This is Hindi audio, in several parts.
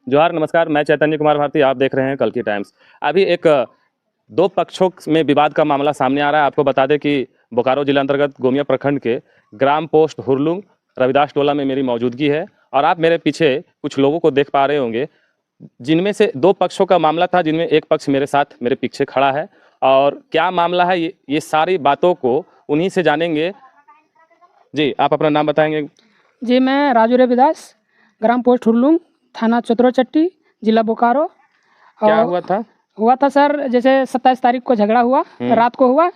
जोहार, नमस्कार। मैं चैतन्य कुमार भारती, आप देख रहे हैं कल की टाइम्स। अभी एक दो पक्षों में विवाद का मामला सामने आ रहा है। आपको बता दें कि बोकारो जिला अंतर्गत गोमिया प्रखंड के ग्राम पोस्ट हुरलुंग रविदास टोला में मेरी मौजूदगी है और आप मेरे पीछे कुछ लोगों को देख पा रहे होंगे, जिनमें से दो पक्षों का मामला था, जिनमें एक पक्ष मेरे साथ मेरे पीछे खड़ा है। और क्या मामला है ये सारी बातों को उन्हीं से जानेंगे। जी, आप अपना नाम बताएंगे। जी, मैं राजू रविदास, ग्राम पोस्ट हुरलुंग, थाना चतुराचट्टी, जिला बोकारो। क्या हुआ था सर, जैसे 27 तारीख को झगड़ा हुआ, रात को हुआ,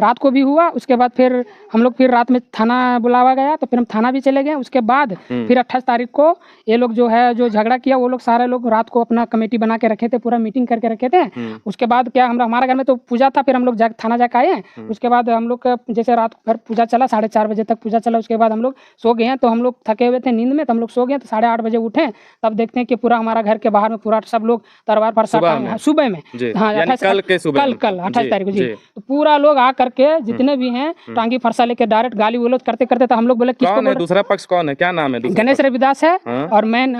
रात को भी हुआ। उसके बाद फिर हम लोग फिर रात में थाना बुलावा गया, तो फिर हम थाना भी चले गए। उसके बाद फिर 28 तारीख को ये लोग जो है जो झगड़ा किया, वो लोग सारे लोग रात को अपना कमेटी बना के रखे थे, पूरा मीटिंग करके रखे थे। उसके बाद क्या हमारे घर में तो पूजा था, फिर हम लोग थाना जाकर आए। उसके बाद हम लोग जैसे रात भर पूजा चला, 4:30 बजे तक पूजा चला। उसके बाद हम लोग सो गए हैं, तो हम लोग थके हुए थे नींद में, तो हम लोग सो गए। तो 8:30 बजे उठे, तब देखते हैं कि पूरा हमारा घर के बाहर में पूरा सब लोग तलवार फरसा सुबह में, हाँ कल 28 तारीख को जी, तो पूरा लोग आ करके जितने भी हैं टांगी फरसा लेके डायरेक्ट गाली गलौज करते करते, तो हम लोग बोले किसको है दूसरा पक्ष कौन है, क्या नाम है? गणेश रविदास है। हाँ?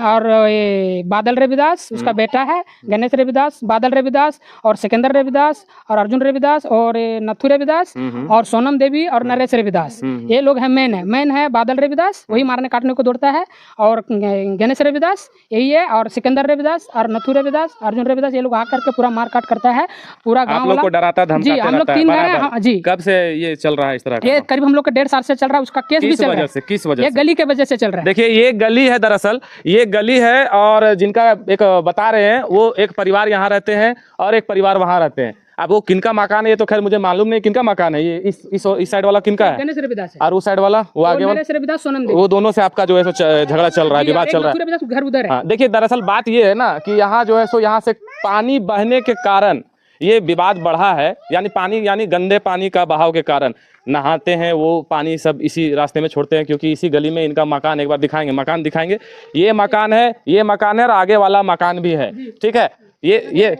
और ये बादल रविदास, उसका बेटा है गणेश रविदास, बादल रविदास और सिकंदर रविदास और अर्जुन रविदास और नथु रविदास और सोनम देवी और नरेश रविदास, ये लोग हैं। मेन है बादल रविदास, वही मारने काटने को दौड़ता है। और गणेश रविदास यही है, और सिकंदर रविदास और नथु रविदास, अर्जुन रविदास, ये लोग आकर के पूरा मार काट करता है। पूरा गांव वाला को डराता धमकाते जी, हम लोग 3 घर हैं जी। कब से ये चल रहा है इस तरह का? ये करीब हम लोग का 1.5 साल से चल रहा है। उसका केस भी चल रहा है। किस वजह ये से? गली के वजह से चल रहा है। देखिए, ये गली है, दरअसल ये गली है, और जिनका एक बता रहे हैं वो एक परिवार यहाँ रहते हैं और एक परिवार वहाँ रहते हैं। अब वो किनका मकान है ये तो खैर मुझे मालूम नहीं किनका मकान है। ये इस साइड वाला किनका है? गणेश रविदास है। और उस साइड वाला वो आगे वाला रविदास, सोनम देवी, वो दोनों से आपका जो है झगड़ा चल रहा है, विवाद चल रहा है। घर उधर है। देखिए, दरअसल बात ये है ना कि यहाँ जो है यहाँ से पानी बहने के कारण ये विवाद बढ़ा है। यानी गंदे पानी का बहाव के कारण नहाते हैं वो पानी सब इसी रास्ते में छोड़ते हैं, क्योंकि इसी गली में इनका मकान, एक बार दिखाएंगे, मकान दिखाएंगे। ये मकान है और आगे वाला मकान भी है, ठीक है। ये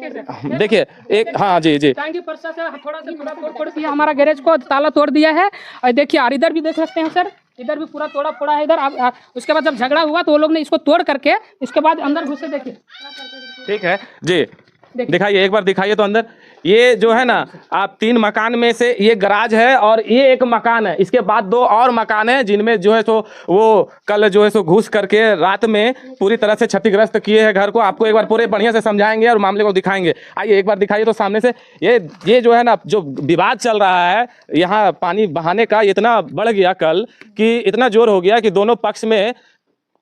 देखिए एक, हाँ जी, थोड़ा सा तोड़ हमारा गैरेज को ताला तोड़ दिया है। और देखिए, और इधर भी देख सकते हैं सर, इधर भी पूरा तोड़ा फोड़ा है इधर। उसके बाद जब झगड़ा हुआ तो वो लोग ने इसको तोड़ करके इसके बाद अंदर घुसे। देखिए, ठीक है जी, दिखाइए, एक बार दिखाइए तो अंदर। ये जो है ना, आप 3 मकान में से ये गराज है और ये एक मकान है। इसके बाद 2 और मकान है जिनमें जो है सो वो कल जो है सो घुस करके रात में पूरी तरह से क्षतिग्रस्त किए हैं घर को। आपको एक बार पूरे बढ़िया से समझाएंगे और मामले को दिखाएंगे। आइए एक बार दिखाइए तो सामने से। ये जो है ना, जो विवाद चल रहा है यहाँ पानी बहाने का, इतना बढ़ गया कल कि इतना जोर हो गया कि दोनों पक्ष में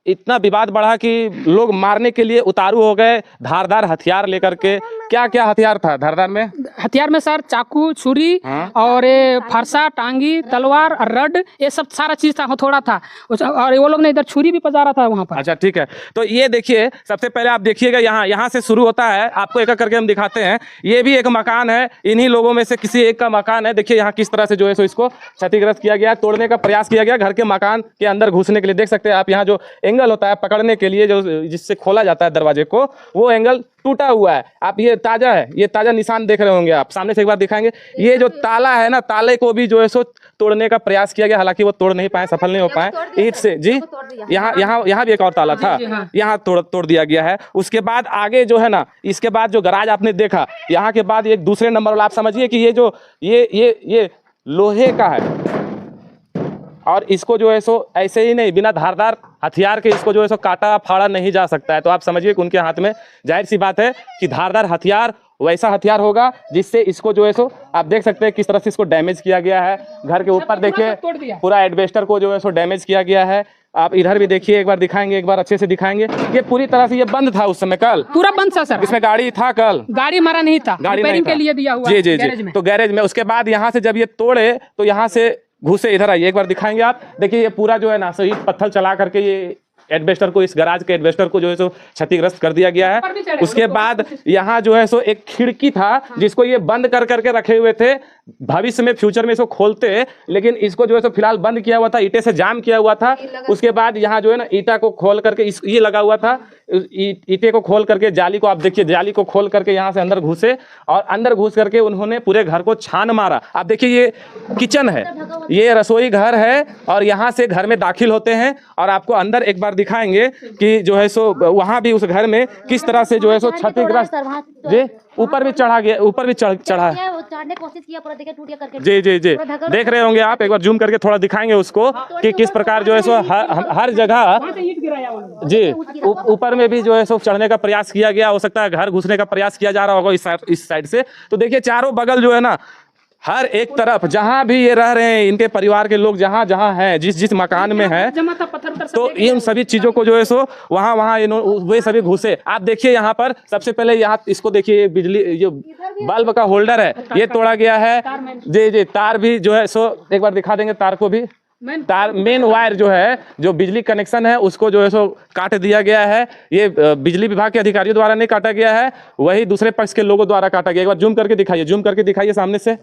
इतना विवाद बढ़ा कि लोग मारने के लिए उतारू हो गए, धारदार हथियार लेकर के। क्या क्या हथियार था धारदार में? हथियार में सर चाकू, छुरी, और फरसा, टांगी, तलवार, रड, ये सब सारा चीज था, थोड़ा था। और वो लोग ने इधर छुरी भी पजा रहा था वहाँ पर। अच्छा, ठीक है। तो ये देखिए, सबसे पहले आप देखिएगा, यहाँ से शुरू होता है। आपको एक एक करके हम दिखाते हैं। ये भी एक मकान है, इन्हीं लोगों में से किसी एक का मकान है। देखिए यहाँ किस तरह से जो है सो इसको क्षतिग्रस्त किया गया, तोड़ने का प्रयास किया गया घर के मकान के अंदर घुसने के लिए। देख सकते हैं आप, यहाँ जो एंगल होता है पकड़ने के लिए, जो जिससे खोला जाता है दरवाजे को, वो एंगल टूटा हुआ है। आप ये ताजा निशान देख रहे होंगे। आप सामने से एक बार दिखाएंगे। ये जो ताला है ना, ताले को भी जो है सो तोड़ने का प्रयास किया गया, हालांकि वो तोड़ नहीं पाए, सफल नहीं हो पाए ईंट से जी। यहाँ भी एक और ताला था, यहाँ तोड़ दिया गया है। उसके बाद आगे जो है ना, इसके बाद जो गराज आपने देखा, यहाँ के बाद एक दूसरे नंबर वाला, आप समझिए कि ये लोहे का है। और इसको जो है सो ऐसे ही नहीं, बिना धारदार हथियार के इसको जो है सो काटा फाड़ा नहीं जा सकता है। तो आप समझिए कि उनके हाथ में जाहिर सी बात है कि धारदार हथियार वैसा हथियार होगा जिससे इसको जो है सो आप देख सकते हैं किस तरह से इसको डैमेज किया गया है। घर के ऊपर देखिए पूरा एडवेस्टर को जो है सो डैमेज किया गया है। आप इधर भी देखिए, एक बार दिखाएंगे, एक बार अच्छे से दिखाएंगे। ये पूरी तरह से ये बंद था उस समय, कल पूरा बंद था सर। इसमें गाड़ी था, कल गाड़ी हमारा नहीं था, रिपेयरिंग के लिए दिया हुआ जी। तो गैरेज में। उसके बाद यहाँ से जब ये तोड़े तो यहाँ से घुसे। इधर आइए, एक बार दिखाएंगे आप। देखिए ये पूरा जो है ना, सही पत्थर चला करके ये एडवेस्टर को, इस गराज के एडवेस्टर को जो है सो क्षतिग्रस्त कर दिया गया है। उसके बाद यहाँ जो है सो एक खिड़की था जिसको ये बंद कर करके रखे हुए थे। भविष्य में, फ्यूचर में इसको खोलते, लेकिन इसको जो है सो फिलहाल बंद किया हुआ था, ईंटे से जाम किया हुआ था। उसके बाद यहाँ जो है ना, ईंटा को खोल करके ये लगा हुआ था, ईंटे को खोल करके जाली को, आप देखिए जाली को खोल करके यहाँ से अंदर घुसे और अंदर घुस करके उन्होंने पूरे घर को छान मारा। आप देखिए ये किचन है, ये रसोई घर है और यहाँ से घर में दाखिल होते हैं और आपको अंदर एक बार बार दिखाएंगे कि जो है सो वहाँ भी उस घर में किस तरह से जो है सो क्षतिग्रस्त जी ऊपर भी चढ़ा गया, ऊपर भी चढ़ा है। चढ़ने की कोशिश किया, पूरा देखिए टूट गया करके। जी जी जी देख रहे होंगे आप, एक बार जूम करके थोड़ा दिखाएंगे उसको कि किस प्रकार जो है सो हर जगह जी ऊपर में भी जो है सो चढ़ने का प्रयास किया गया, हो सकता है घर घुसने का प्रयास किया जा रहा होगा इस साइड से। तो देखिए चारों बगल जो है ना, हर एक तरफ जहां भी ये रह रहे हैं, इनके परिवार के लोग जहां जहां हैं, जिस मकान में हैं, तो इन सभी चीजों को जो है सो वहां वे सभी घुसे। आप देखिए यहाँ पर सबसे पहले यहाँ इसको देखिए, बिजली जो बल्ब का होल्डर है ये तोड़ा गया है। जी जी तार भी जो है सो एक बार दिखा देंगे, तार को भी, तार मेन वायर जो है, जो बिजली कनेक्शन है उसको जो है सो काट दिया गया है। ये बिजली विभाग के अधिकारियों द्वारा नहीं काटा गया है, वही दूसरे पक्ष के लोगों द्वारा काटा गया। एक बार जूम करके दिखाइए, जूम करके दिखाइए सामने से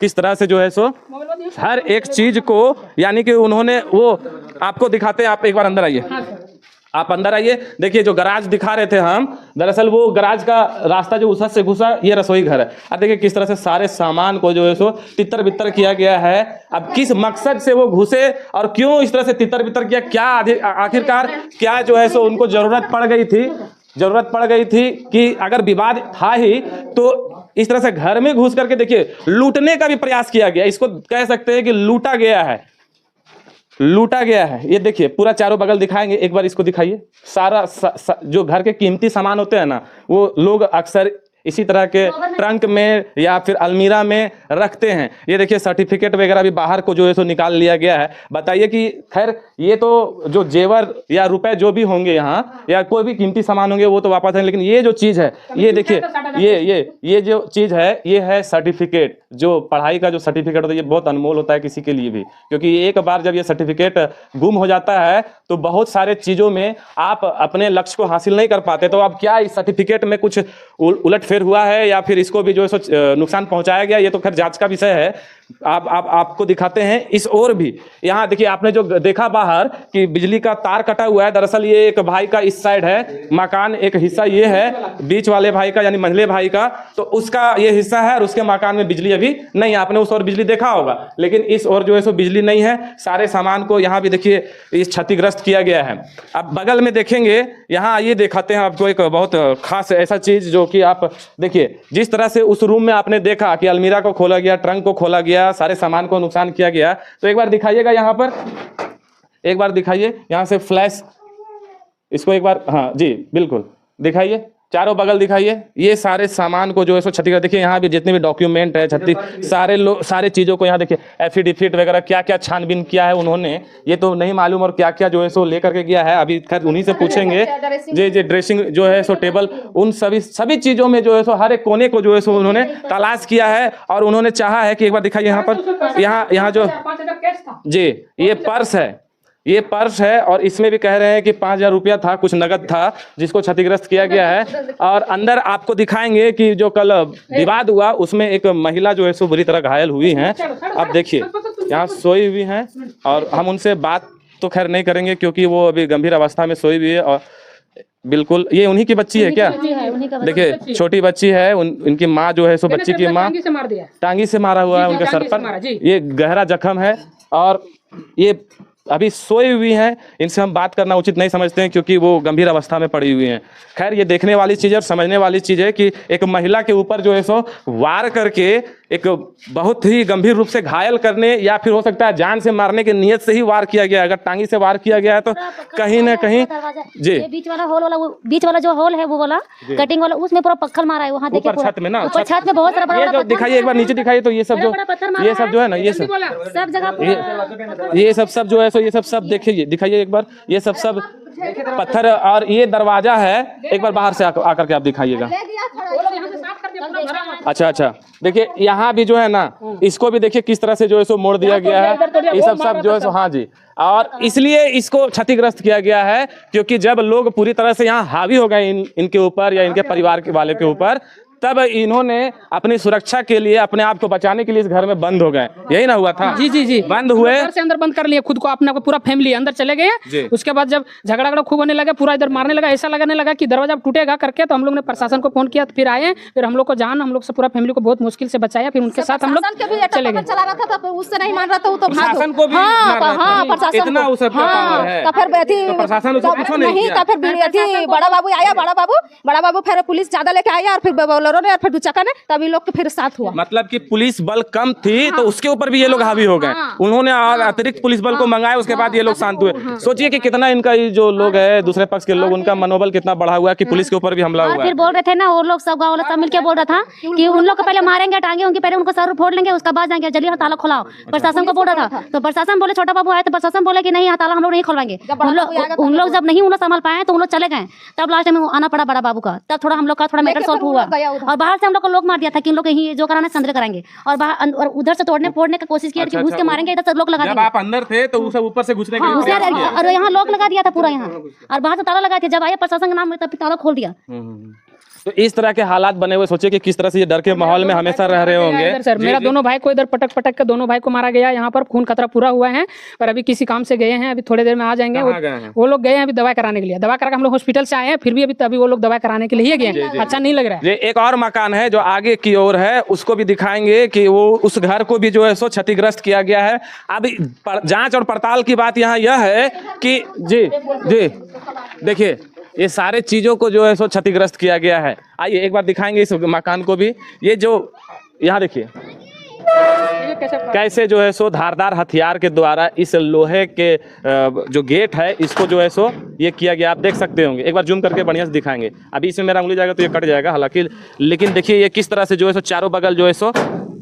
किस तरह से जो है सो हर एक चीज को, यानी कि उन्होंने वो आपको दिखाते हैं। आप एक बार अंदर आइए, आप अंदर आइए। देखिए जो गराज दिखा रहे थे हम, दरअसल वो गराज का रास्ता जो उस से घुसा, ये रसोई घर है। अब देखिए किस तरह से सारे सामान को जो है सो तितर बितर किया गया है। अब किस मकसद से वो घुसे और क्यों इस तरह से तितर बितर किया, क्या आखिरकार क्या जो है सो उनको जरूरत पड़ गई थी कि अगर विवाद था ही तो इस तरह से घर में घुस करके देखिए लूटने का भी प्रयास किया गया। इसको कह सकते हैं कि लूटा गया है। ये देखिए पूरा चारों बगल दिखाएंगे, एक बार इसको दिखाइए। सारा जो घर के कीमती सामान होते हैं ना, वो लोग अक्सर इसी तरह के ट्रंक में या फिर अलमीरा में रखते हैं। ये देखिए सर्टिफिकेट वगैरह भी बाहर को जो है सो निकाल लिया गया है। बताइए कि खैर ये तो जो जेवर या रुपए जो भी होंगे यहाँ या कोई भी कीमती सामान होंगे वो तो वापस है, लेकिन ये जो चीज़ है, ये देखिए ये जो चीज़ है, ये है सर्टिफिकेट। जो पढ़ाई का जो सर्टिफिकेट होता है ये बहुत अनमोल होता है किसी के लिए भी, क्योंकि एक बार जब ये सर्टिफिकेट गुम हो जाता है तो बहुत सारे चीज़ों में आप अपने लक्ष्य को हासिल नहीं कर पाते। तो अब क्या इस सर्टिफिकेट में कुछ उलटफेर हुआ है या फिर इसको भी जो है नुकसान पहुंचाया गया, ये तो खैर जांच का विषय है। आपको दिखाते हैं इस ओर भी। यहाँ देखिए आपने जो देखा बाहर कि बिजली का तार कटा हुआ है, दरअसल ये एक भाई का इस साइड है मकान, एक हिस्सा ये है बीच वाले भाई का यानी मंझले भाई का, तो उसका ये हिस्सा है और उसके मकान में बिजली अभी नहीं है। आपने उस ओर बिजली देखा होगा, लेकिन इस ओर जो है सो बिजली नहीं है। सारे सामान को यहाँ भी देखिए इस क्षतिग्रस्त किया गया है। अब बगल में देखेंगे, यहाँ ये दिखाते हैं आपको एक बहुत खास ऐसा चीज जो कि आप देखिए, जिस तरह से उस रूम में आपने देखा कि अलमीरा को खोला गया, ट्रंक को खोला गया, सारे सामान को नुकसान किया गया। तो एक बार दिखाइएगा यहाँ पर, एक बार दिखाइए यहाँ से फ्लैश, इसको एक बार, हाँ जी बिल्कुल दिखाइए, चारों बगल दिखाइए। ये सारे सामान को जो है सो क्षतिग्रस्त, देखिए यहाँ भी जितने भी डॉक्यूमेंट है सारे चीज़ों को यहाँ देखिए एफिडेविट वगैरह क्या क्या छानबीन किया है उन्होंने, ये तो नहीं मालूम, और क्या क्या जो है सो लेकर के गया है अभी खैर उन्हीं से पूछेंगे। जी ड्रेसिंग जो है सो टेबल, उन सभी चीज़ों में जो है सो हर एक कोने को जो है सो उन्होंने तलाश किया है और उन्होंने चाहा है कि एक बार दिखाइए यहाँ पर, यहाँ जो जी ये पर्स है और इसमें भी कह रहे हैं कि 5,000 रुपया था, कुछ नगद था जिसको क्षतिग्रस्त किया गया है। और अंदर आपको दिखाएंगे कि जो कल विवाद हुआ उसमें एक महिला जो है सो बुरी तरह घायल हुई हैं। अब देखिए यहाँ सोई हुई हैं और हम उनसे बात तो खैर नहीं करेंगे क्योंकि वो अभी गंभीर अवस्था में सोई हुई है। और बिल्कुल ये उन्हीं की बच्ची है क्या? देखिए छोटी बच्ची है, इनकी माँ जो है सो बच्ची की माँ टांगी से मारा हुआ है, उनके सर पर ये गहरा जख्म है और ये अभी सोई हुई हैं। इनसे हम बात करना उचित नहीं समझते हैं क्योंकि वो गंभीर अवस्था में पड़ी हुई हैं। खैर ये देखने वाली चीज़ और समझने वाली चीज़ है कि एक महिला के ऊपर जो है सो वार करके एक बहुत ही गंभीर रूप से घायल करने या फिर हो सकता है जान से मारने की नियत से ही वार किया गया। अगर टांगी से वार किया गया है तो कहीं ना कहीं जी बीच वाला जो होल है वो वाला कटिंग वाला, उसमें पूरा पत्थर मारा है। वहाँ देखिए छत में ना, छत में बहुत सारा ये जो दिखाइए, एक बार नीचे दिखाइए तो ये सब जो है ना, ये सब जगह ये सब जो है सो ये सब देखिए, दिखाइए एक बार, ये सब पत्थर। और ये दरवाजा है, एक बार बाहर से आकर के आप दिखाइएगा। अच्छा देखिए यहाँ भी जो है ना, इसको भी देखिए किस तरह से जो है सो मोड़ दिया गया है। ये सब जो है सो, हाँ जी, और इसलिए इसको क्षतिग्रस्त किया गया है क्योंकि जब लोग पूरी तरह से यहाँ हावी हो गए इनके ऊपर या इनके परिवार के वाले के ऊपर, तब इन्होंने अपनी सुरक्षा के लिए, अपने आप को बचाने के लिए इस घर में बंद हो गए, यही ना हुआ था? जी जी जी, बंद हुए, घर से अंदर बंद कर लिए खुद को, अपने को पूरा फैमिली अंदर चले जी। गए। उसके बाद जब झगड़ा खूब होने लगा, पूरा इधर मारने लगा, ऐसा लगने लगा कि दरवाजा टूटेगा करके, तो हम लोग ने प्रशासन को फोन किया, फिर आए, फिर हम लोग को हम लोग से पूरा फैमिली को बहुत मुश्किल से बचाया, फिर उनके साथ हम लोग चले गए। चला रहा था, उससे नहीं मान रहा था, वो तो प्रशासन को भी मार रहा था। इतना उस सबका पावर है। तो फिर प्रशासन उसको कुछ नहीं किया। तो फिर बड़ा बाबू आया, बड़ा बाबू फिर पुलिस ज्यादा लेके आया, और फिर बोलेरो ने, और फिर दुचक्का ने, तभी लोग फिर साथ हुआ। मतलब कि पुलिस बल कम थी तो उसके ऊपर भी ये लोग हावी हो गए। उन्होंने अतिरिक्त पुलिस बल को मंगाया, उसके बाद ये लोग शांत हुए। सोचिए कि कितना इनका ये जो लोग है, दूसरे पक्ष के लोग, उनका मनोबल कितना बढ़ा हुआ है कि पुलिस के ऊपर भी हमला हुआ है। फिर बोल रहे थे ना, और लोग सब गाँव वाले सब मिलकर बोल रहा था कि उन लोग को पहले मारेंगे, टांगे उनके पहले उनको सर फोड़ लेंगे, उसका बाद जाएंगे, जल्दी ताला खुलाओ। प्रशासन को बोल रहा था, तो प्रशासन बोले, छोटा बाबू आए तो प्रशासन बोले कि नहीं, ताला हम लोग नहीं खोलवाएंगे। उन लोग जब नहीं उन्हें संभाल पाए तो उन लोग चले गए, तब लास्ट में आना पड़ा बड़ा बाबू का, तब थोड़ा हम लोग का थोड़ा मैटर सॉल्व हुआ। और बाहर से हम लोग को लोग मार दिया था कि इन लोग यही जो कराना संदेह कराएंगे, और उधर से तोड़ने फोड़ने का कोशिश किया कि घुस के मारेंगे, इधर से लोग लगा जब दिए। आप अंदर थे तो वो सब ऊपर से घुसने के लिए और यहाँ लोग लगा दिया था पूरा यहाँ, और बाहर से ताला लगा दिया। जब आए प्रशासन के नाम में तब ताला खोल दिया। तो इस तरह के हालात बने हुए, सोचिए कि किस तरह से ये डर के माहौल में हमेशा रह रहे होंगे। सर मेरा दोनों भाई को इधर पटक के दोनों भाई को मारा गया, यहाँ पर खून खतरा पूरा हुआ है, पर अभी किसी काम से गए हैं, अभी थोड़ी देर में आ जाएंगे। वो लोग गए हैं अभी दवा कराने के लिए, दवा करा के हम लोग हॉस्पिटल से आए हैं, फिर भी अभी वो लोग दवा कराने के लिए गए, अच्छा नहीं लग रहा है। ये एक और मकान है जो आगे की ओर है, उसको भी दिखाएंगे कि वो उस घर को भी जो है सो क्षतिग्रस्त किया गया है। अब जांच और पड़ताल की बात यहाँ यह है कि जी जी देखिए, ये सारे चीजों को जो है सो क्षतिग्रस्त किया गया है। आइए एक बार दिखाएंगे इस मकान को भी। ये जो यहाँ देखिए कैसे जो है सो धारदार हथियार के द्वारा इस लोहे के जो गेट है इसको जो है सो ये किया गया, आप देख सकते होंगे। एक बार जूम करके बढ़िया से दिखाएंगे। अभी इसमें मेरा उंगली जाएगा तो ये कट जाएगा हालांकि, लेकिन देखिए ये किस तरह से जो है सो चारों बगल जो है सो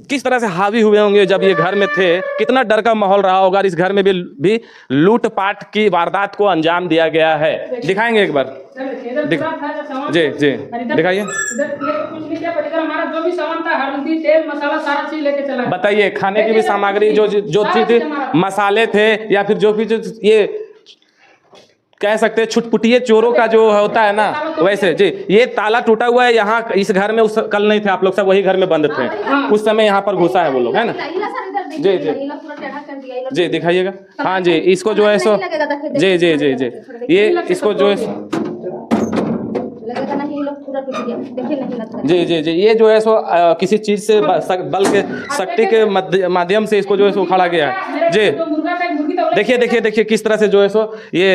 किस तरह से हावी हुए होंगे जब ये घर में थे, कितना डर का माहौल रहा होगा। इस घर में भी लूटपाट की वारदात को अंजाम दिया गया है। दिखाएंगे एक बार, जी जी दिखाइए। हमारा जो भी सामान था, हल्दी तेल मसाला सारा चीज लेके चला। बताइए, खाने की भी सामग्री जो चीज थी, मसाले थे या फिर जो भी ये कह सकते हैं छुटपुटिये चोरों का जो होता है ना, वैसे जी ये ताला टूटा हुआ है। यहाँ इस घर में उस कल नहीं थे आप लोग, सब वही घर में बंद थे उस समय, यहाँ पर घुसा है वो लोग, है ना। जी जी जी दिखाइएगा। हाँ जी, इसको जो है सो जी जी जी जी ये इसको जो है जी जी जी ये जो है सो किसी चीज से बल के शक्ति के माध्यम से इसको जो है सो उखाड़ा गया है। जी देखिए देखिए देखिए किस तरह से जो है सो ये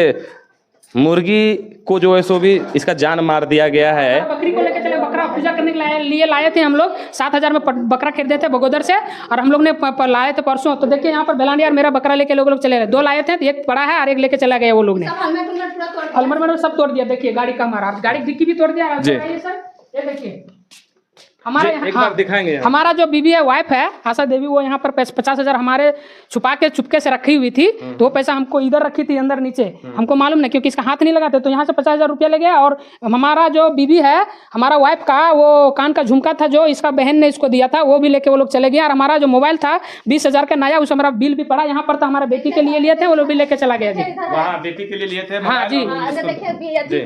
मुर्गी को जो है सो भी इसका जान मार दिया गया है। बकरी को लेकर चले, बकरा पूजा करने के लिए लाए थे हम लोग। 7,000 में बकरा खरीदे थे बगोदर से, और हम लोग ने लाए थे परसों। तो देखिए यहाँ पर बेलांडिया मेरा बकरा लेके लोग चले गए। 2 लाए थे, एक पड़ा है और एक लेके चला गया वो लोग ने। अलमर सब तोड़ दिया। देखिए गाड़ी का मारा, गाड़ी डिक्की भी तोड़ दिया। सर ये देखिए हमारे एक बार दिखाएंगे। हमारा जो बीबी है, वाइफ है आशा देवी, वो यहाँ पर 50,000 हमारे छुपा के चुपके से रखी हुई थी। तो वो पैसा हमको इधर रखी थी अंदर नीचे, हमको मालूम नहीं क्योंकि इसका हाथ नहीं लगाते। तो यहाँ से 50,000 रुपया ले गया। और हमारा जो बीबी है, हमारा वाइफ का वो कान का झुमका था जो इसका बहन ने इसको दिया था, वो भी लेके वो लोग चले गए। और हमारा जो मोबाइल था 20,000 का नया, उस हमारा बिल भी पड़ा यहाँ पर था, हमारे बेटी के लिए लिए थे, वो लोग भी लेके चला गया जी। वहाँ बेटी के लिए लिए थे। हाँ जी,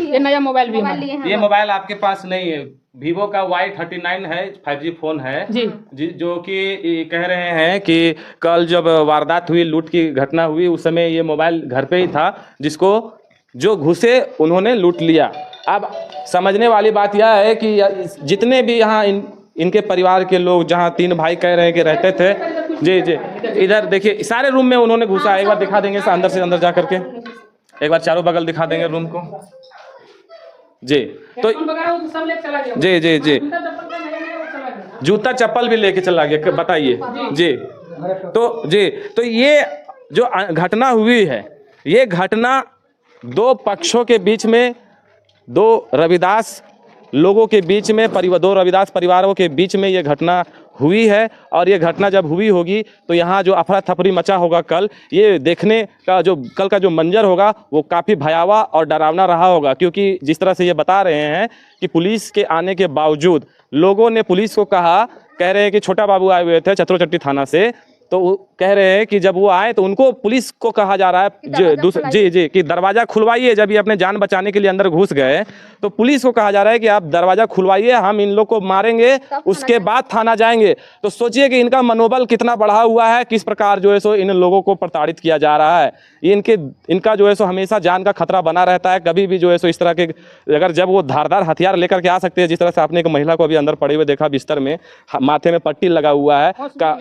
ये नया मोबाइल भी है। ये मोबाइल आपके पास नहीं है, वीवो का Y39 है, 5G फोन है जी, जो कि कह रहे हैं कि कल जब वारदात हुई, लूट की घटना हुई, उस समय ये मोबाइल घर पे ही था, जिसको जो घुसे उन्होंने लूट लिया। अब समझने वाली बात यह है कि जितने भी यहाँ इनके परिवार के लोग, जहाँ 3 भाई कह रहे हैं कि रहते थे, जी जी इधर देखिए सारे रूम में उन्होंने घुसा। एक बार दिखा देंगे अंदर से अंदर जा करके, एक बार चारों बगल दिखा देंगे रूम को जी। तो जी जी जी जूता चप्पल भी लेके चला गया, बताइए जी। तो ये जो घटना हुई है, ये घटना 2 पक्षों के बीच में, 2 रविदास लोगों के बीच में, 2 रविदास परिवारों के बीच में ये घटना हुई है। और ये घटना जब हुई होगी तो यहाँ जो अफरा थफरी मचा होगा कल, ये देखने का जो कल का जो मंजर होगा वो काफ़ी भयावह और डरावना रहा होगा। क्योंकि जिस तरह से ये बता रहे हैं कि पुलिस के आने के बावजूद लोगों ने पुलिस को कह रहे हैं कि छोटा बाबू आए हुए थे चतुरचट्टी थाना से, तो वो कह रहे हैं कि जब वो आए तो उनको पुलिस को कहा जा रहा है जी कि दरवाज़ा खुलवाइए। जब ये अपने जान बचाने के लिए अंदर घुस गए तो पुलिस को कहा जा रहा है कि आप दरवाज़ा खुलवाइए, हम इन लोग को मारेंगे, उसके बाद थाना जाएंगे। तो सोचिए कि इनका मनोबल कितना बढ़ा हुआ है, किस प्रकार जो है सो इन लोगों को प्रताड़ित किया जा रहा है। ये इनका जो है सो हमेशा जान का खतरा बना रहता है। कभी भी जो है सो इस तरह के अगर जब वो धारदार हथियार लेकर के आ सकते हैं, जिस तरह से आपने एक महिला को अभी अंदर पड़े हुए देखा बिस्तर में, माथे में पट्टी लगा हुआ है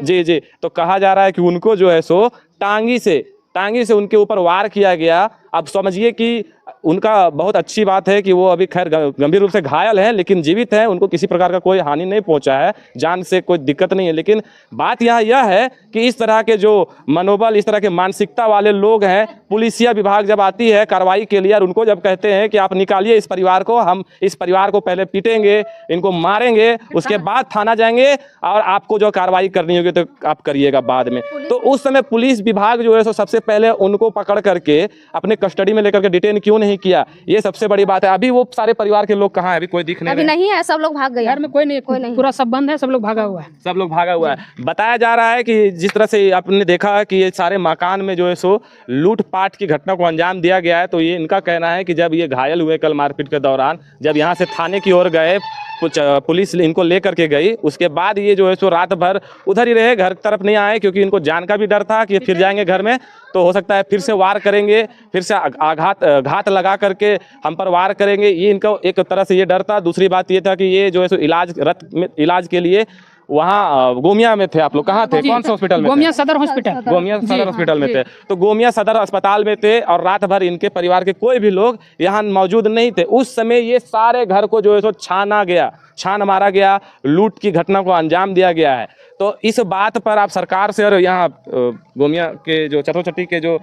जी, तो कहा जा रहा है कि उनको जो है सो टांगी से उनके ऊपर वार किया गया। अब समझिए कि उनका बहुत अच्छी बात है कि वो अभी खैर गंभीर रूप से घायल हैं, लेकिन जीवित हैं, उनको किसी प्रकार का कोई हानि नहीं पहुंचा है, जान से कोई दिक्कत नहीं है। लेकिन बात यह है कि इस तरह के जो मनोबल, इस तरह के मानसिकता वाले लोग हैं, पुलिसिया विभाग जब आती है कार्रवाई के लिए और उनको जब कहते हैं कि आप निकालिए इस परिवार को, हम इस परिवार को पहले पीटेंगे, इनको मारेंगे, उसके बाद थाना जाएंगे और आपको जो कार्रवाई करनी होगी तो आप करिएगा बाद में। तो उस समय पुलिस विभाग जो है सो सबसे पहले उनको पकड़ करके अपने कस्टडी में लेकर के डिटेन क्यों नहीं किया, ये सबसे बड़ी बात है। अभी वो सारे परिवार के लोग कहाँ हैं? अभी कोई दिख नहीं है, सब लोग भाग गए। घर में कोई नहीं, पूरा सब बंद है, सब लोग भागा हुआ है। सब लोग भागा हुआ है। बताया जा रहा है कि जिस तरह से आपने देखा कि ये सारे मकान में जो है सो लूटपाट की घटना को अंजाम दिया गया है। तो ये इनका कहना है कि जब ये घायल हुए कल मारपीट के दौरान, जब यहाँ से थाने की ओर गए, कुछ पुलिस इनको लेकर के गई, उसके बाद ये जो है सो रात भर उधर ही रहे, घर तरफ नहीं आए, क्योंकि इनको जान का भी डर था कि फिर जाएंगे घर में तो हो सकता है फिर से वार करेंगे, फिर से घात लगा करके हम पर वार करेंगे। ये इनका एक तरह से ये डर था। दूसरी बात ये था कि ये जो है सो इलाज के लिए वहाँ गोमिया में थे। आप लोग कहाँ थे? कौन से हॉस्पिटल में? गोमिया सदर हॉस्पिटल। गोमिया सदर हॉस्पिटल में थे। तो गोमिया सदर अस्पताल में थे और रात भर इनके परिवार के कोई भी लोग यहाँ मौजूद नहीं थे। उस समय ये सारे घर को जो है सो छान मारा गया, लूट की घटना को अंजाम दिया गया है। तो इस बात पर आप सरकार से और यहाँ गोमिया के जो चतुर्चट्टी के जो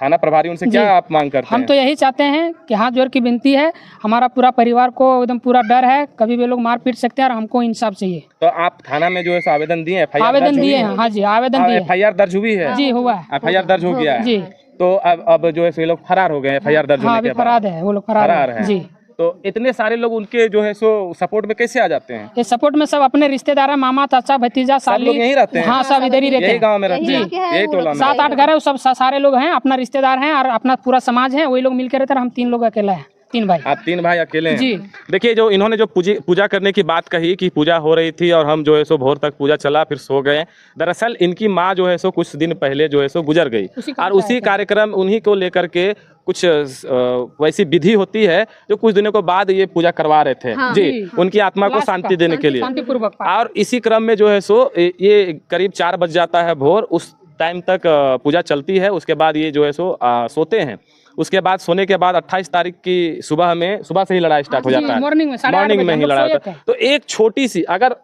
थाना प्रभारी, उनसे क्या आप मांग करते हैं? हम तो यही चाहते हैं कि हाथ जोड़ की विनती है, हमारा पूरा परिवार को एकदम पूरा डर है, कभी भी लोग मार पीट सकते हैं और हमको इंसाफ चाहिए। तो आप थाना में जो है आवेदन दिए? आवेदन दिए हैं। हाँ जी, आवेदन दिए। FIR दर्ज हुई है? जी हुआ है, FIR दर्ज हो गया है जी। तो अब जो है ये लोग फरार हो गए? FIR दर्ज होने के बाद फरार है, वो लोग फरार है जी। तो इतने सारे लोग उनके जो है सो सपोर्ट में कैसे आ जाते हैं? ये सपोर्ट में सब अपने रिश्तेदार है, मामा चाचा भतीजा साली, लोग यहीं रहते हैं? हाँ, सब इधर ही रहते हैं, गाँव में रहते हैं, यही टोला में 7-8 घर है, सब सारे लोग हैं, अपना रिश्तेदार हैं और अपना पूरा समाज है, वही लोग मिलकर रहते हैं। हम 3 लोग अकेला है, 3 भाई। आप 3 भाई अकेले हैं? जी। देखिए, जो इन्होंने जो पूजा करने की बात कही कि पूजा हो रही थी और हम जो है सो भोर तक पूजा चला, फिर सो गए। दरअसल इनकी माँ जो है सो कुछ दिन पहले जो है सो गुजर गई और उसी कार्यक्रम उन्हीं को लेकर के कुछ वैसी विधि होती है जो कुछ दिनों के बाद ये पूजा करवा रहे थे। हाँ, जी, उनकी आत्मा को शांति देने के लिए। और इसी क्रम में जो है सो ये करीब 4 बज जाता है भोर, उस टाइम तक पूजा चलती है। उसके बाद ये जो है सो सोते हैं। उसके बाद सोने के बाद 28 तारीख की सुबह से ही लड़ाई स्टार्ट हो जाता है, मॉर्निंग में ही लड़ाई होता है। तो एक छोटी सी अगर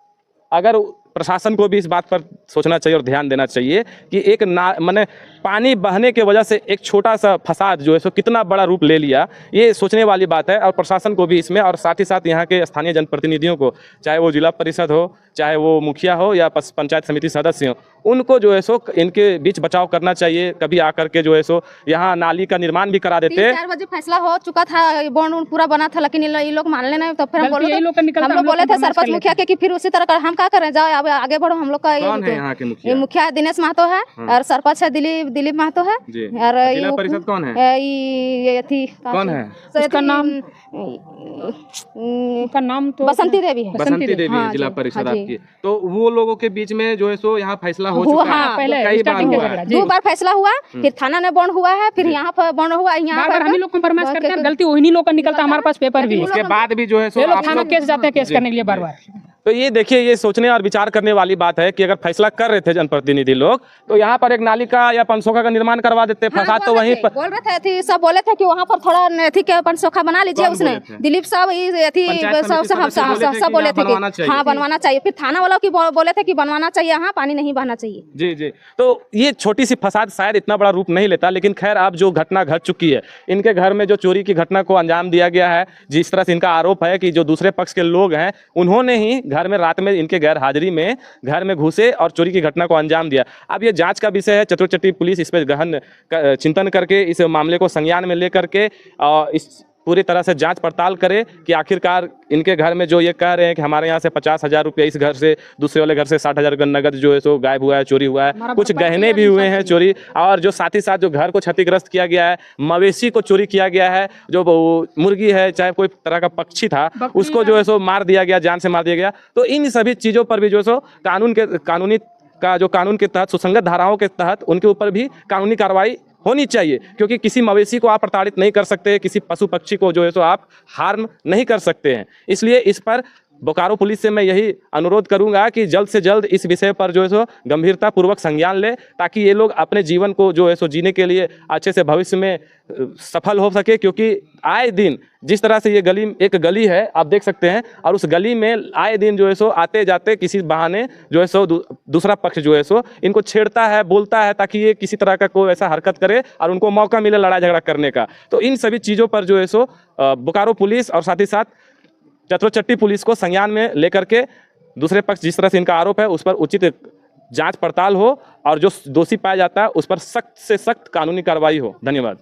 प्रशासन को भी इस बात पर सोचना चाहिए और ध्यान देना चाहिए कि एक माने पानी बहने के वजह से एक छोटा सा फसाद जो है सो कितना बड़ा रूप ले लिया, ये सोचने वाली बात है। और प्रशासन को भी इसमें, और साथ ही साथ यहाँ के स्थानीय जनप्रतिनिधियों को, चाहे वो जिला परिषद हो, चाहे वो मुखिया हो या पंचायत समिति सदस्य हो, उनको जो है सो इनके बीच बचाव करना चाहिए। कभी आकर के जो है सो यहाँ नाली का निर्माण भी करा देते। 4 बजे फैसला हो चुका था, बॉन्ड पूरा बना था, लेकिन ये लोग मानने नहीं। तो फिर हम बोले थे सरपंच मुखिया के कि फिर उसी तरह हम क्या करें, जाओ अब आगे बढ़ो। हम लोग का ये मुखिया दिनेश महतो है और सरपंच है दिलीप महतो है। और जिला परिषद कौन है? ये कौन है? उसका नाम तो बसंती देवी है। बसंती देवी है जिला परिषद आपकी। तो वो लोगों के बीच में जो है सो यहाँ फैसला हो चुका है, पहले कई बार हुआ है। 2 बार फैसला हुआ, फिर थाना ने बॉन्ड हुआ है, फिर यहाँ पर बॉन्ड हुआ। यहाँ पर हम लोग कॉम्प्रोमाइज करते हैं, गलती वही लोग का निकलता है, हमारे पास पेपर भी। उसके बाद भी जो है सो थाना केस जाते हैं, केस करने के लिए बार-बार। तो ये देखिए, ये सोचने और विचार करने वाली बात है कि अगर फैसला कर रहे थे जनप्रतिनिधि लोग तो यहाँ पर एक नाली का या पनसोखा का निर्माण करवा देते। फसाद तो वहीं पर बोल रहे थे, सब बोले थे कि वहाँ पर थोड़ा पनसोखा बना लीजिए। उसने दिलीप साहब सब बोले थे कि हाँ बनवाना चाहिए। फिर थाना वालों की बोले थे कि बनवाना चाहिए, हाँ पानी नहीं बहना चाहिए। जी जी। तो ये छोटी सी फसाद शायद इतना बड़ा रूप नहीं लेता, लेकिन खैर अब जो घटना घट चुकी है, इनके घर में जो चोरी की घटना को अंजाम दिया गया है, जिस तरह से इनका आरोप है कि जो दूसरे पक्ष के लोग हैं उन्होंने ही घर में रात में इनके गैर हाजिरी में घर में घुसे और चोरी की घटना को अंजाम दिया। अब ये जांच का विषय है। चतुर्चट्टी पुलिस इस पर गहन चिंतन करके इस मामले को संज्ञान में लेकर के इस पूरी तरह से जांच पड़ताल करे कि आखिरकार इनके घर में जो ये कह रहे हैं कि हमारे यहाँ से 50,000 रुपये इस घर से, दूसरे वाले घर से 60,000 का नगद जो है सो गायब हुआ है, चोरी हुआ है, कुछ गहने भी हुए हैं चोरी, और जो साथ ही साथ जो घर को क्षतिग्रस्त किया गया है, मवेशी को चोरी किया गया है, जो मुर्गी है चाहे कोई तरह का पक्षी था उसको जो है सो मार दिया गया, जान से मार दिया गया। तो इन सभी चीज़ों पर भी जो है सो कानून के तहत, सुसंगत धाराओं के तहत उनके ऊपर भी कानूनी कार्रवाई होनी चाहिए, क्योंकि किसी मवेशी को आप प्रताड़ित नहीं कर सकते, किसी पशु पक्षी को जो है सो आप हार्म नहीं कर सकते हैं। इसलिए इस पर बोकारो पुलिस से मैं यही अनुरोध करूंगा कि जल्द से जल्द इस विषय पर जो है सो गंभीरता पूर्वक संज्ञान ले, ताकि ये लोग अपने जीवन को जो है सो जीने के लिए अच्छे से भविष्य में सफल हो सके। क्योंकि आए दिन जिस तरह से ये एक गली है आप देख सकते हैं, और उस गली में आए दिन जो है सो आते जाते किसी बहाने जो है सो दूसरा पक्ष जो है सो इनको छेड़ता है, बोलता है, ताकि ये किसी तरह का कोई ऐसा हरकत करे और उनको मौका मिले लड़ाई झगड़ा करने का। तो इन सभी चीज़ों पर जो है सो बोकारो पुलिस और साथ ही साथ चतरोचट्टी पुलिस को संज्ञान में लेकर के दूसरे पक्ष जिस तरह से इनका आरोप है उस पर उचित जांच पड़ताल हो, और जो दोषी पाया जाता है उस पर सख्त से सख्त कानूनी कार्रवाई हो। धन्यवाद।